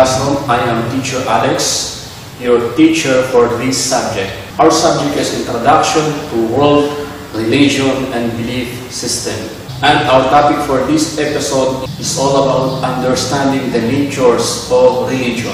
classroom. I am Teacher Alex, your teacher for this subject. Our subject is Introduction to World Religion and Belief System. And our topic for this episode is all about understanding the natures of religion.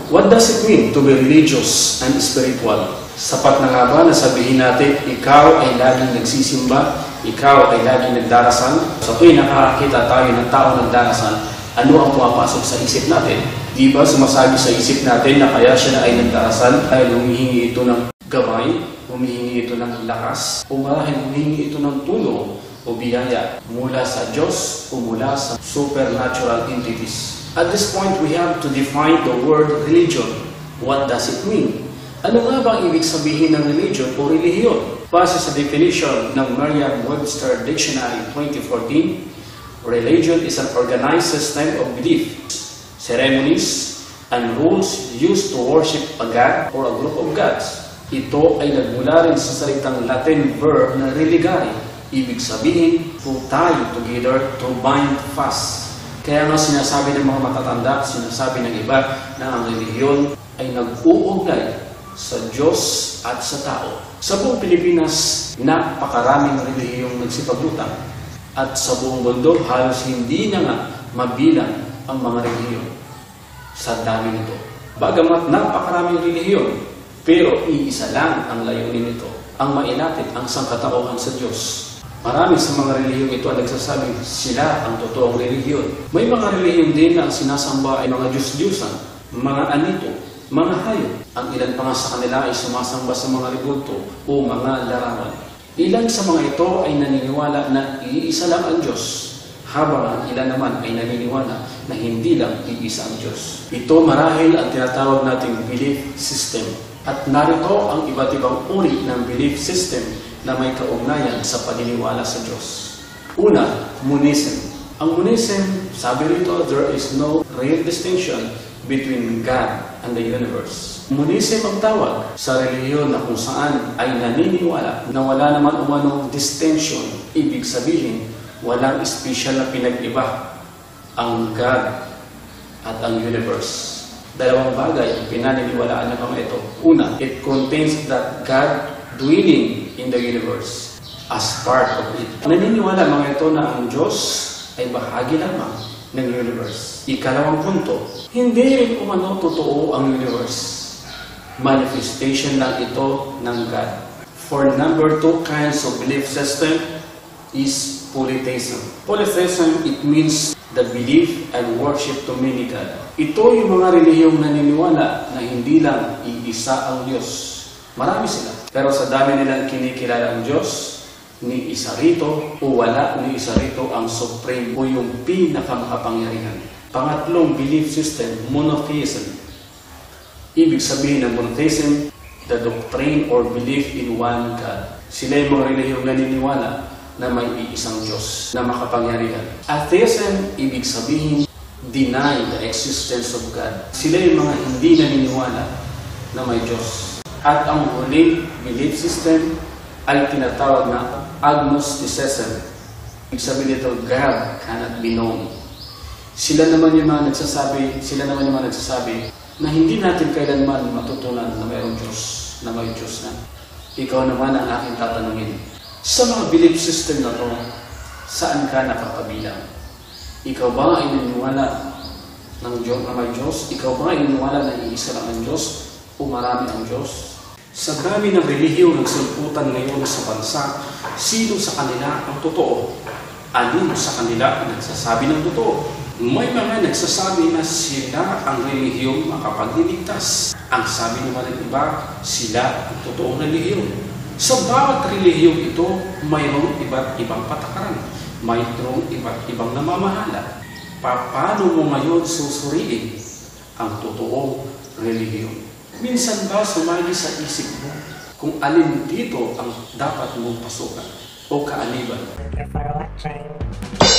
What does it mean to be religious and spiritual? Sapat na nga ba na sabihin natin, ikaw ay laging nagsisimba, ikaw ay laging nagdarasal? Sa tuwing nakakakita tayo ng tao nagdarasal, ano ang pumapasok sa isip natin? Di ba sumasabi sa isip natin na kaya siya na ay nagdarasal dahil humihingi ito ng gabay, humihingi ito ng lakas, o marahil humihingi ito ng tulong o biyaya mula sa Diyos o mula sa supernatural entities. At this point, we have to define the word religion. What does it mean? Ano nga ba ang ibig sabihin ng religion o relihiyon? Base sa definition ng Merriam-Webster Dictionary 2014, religion is an organized system of beliefs, ceremonies, and rules used to worship a god or a group of gods. Ito ay nagmula rin sa salitang Latin verb na religare. Ibig sabihin, to tie together, to bind fast. Kaya nga sinasabi ng mga matatanda, sinasabi ng iba na ang relihiyon ay nag-uugnay sa Diyos at sa tao. Sa buong Pilipinas, napakaraming relihiyong nagsipagutang. At sa buong mundo, halos hindi na nga mabilang ang mga relihiyon. Sa dami nito. Bagamat napakaraming relihiyon, pero iisa lang ang layunin nito, ang mailapit ang sangkatauhan sa Diyos. Marami sa mga relihiyong ito ay nagsasabing sila ang totoong relihiyon. May mga relihiyong din na ang sinasamba ay mga Diyos-Diyusan, mga anito, mga hayop. Ang ilan pa nga sa kanila ay sumasamba sa mga ribulto o mga larawan. Ilan sa mga ito ay naniniwala na iisa lang ang Diyos, habang ang ilan naman ay naniniwala na hindi lang iisa ang Diyos. Ito marahil ang tinatawag nating belief system. At narito ang iba't ibang uri ng belief system na may kaugnayan sa paniniwala sa Diyos. Una, monism. Ang monism, sabi rito, there is no real distinction between God and the universe. Monism ang tawag sa relihiyon na kung saan ay naniniwala na wala naman umanong distinction. Ibig sabihin, walang espesyal na pinag-iba ang God at ang universe. Dalawang bagay ang pinaniniwalaan ng mga ito. Una, it contains that God dwelling in the universe as part of it. Naniniwala mga ito na ang Diyos ay bahagi lamang ng universe. Ikalawang punto, hindi rin umano totoo ang universe. Manifestation lang ito ng God. For number 2 kinds of belief system is polytheism. Polytheism, it means the belief and worship to many God. Ito yung mga relihiyong naniniwala na hindi lang iisa ang Diyos. Marami sila. Pero sa dami nilang kinikilala ang Diyos, ni isa rito o wala ni isa rito ang supreme o yung pinakamakapangyarihan. Pangatlong belief system, monotheism. Ibig sabihin ng monotheism, the doctrine or belief in one God. Sila yung mga relihiyong naniniwala na may iisang Diyos na makapangyarihan. Atheism, ibig sabihin, deny the existence of God. Sila yung mga hindi naniniwala na may Diyos. At ang huling belief system ay tinatawag na agnosticism. Ibig sabihin nito, God cannot be known. Sila naman yung mga nagsasabi na hindi natin kailanman matutunan na mayroong Diyos, na may Diyos na. Ikaw naman ang aking tatanungin. Sa mga belief system na to, saan ka nakakabilang? Ikaw ba ay naniniwala ng Diyos na may Diyos? Ikaw ba ay naniniwala na iisa lang ang Diyos? O marami ang Diyos? Sa dami ng relihiyong nagsulputan ngayon sa bansa, sino sa kanila ang totoo? Alin sa kanila ang nagsasabi ng totoo? May mga nagsasabi na sila ang relihiyong makapagliligtas. Ang sabi naman ng iba, sila ang totoong relihiyon. Sa bawat relihiyong ito, mayroong iba't ibang patakaran. Mayroong iba't ibang namamahala. Paano mo ngayon susuriin ang totoong relihiyon? Minsan ba sumagi sa isip mo kung alin dito ang dapat mong pasukan o kaaniban? Thank you for watching.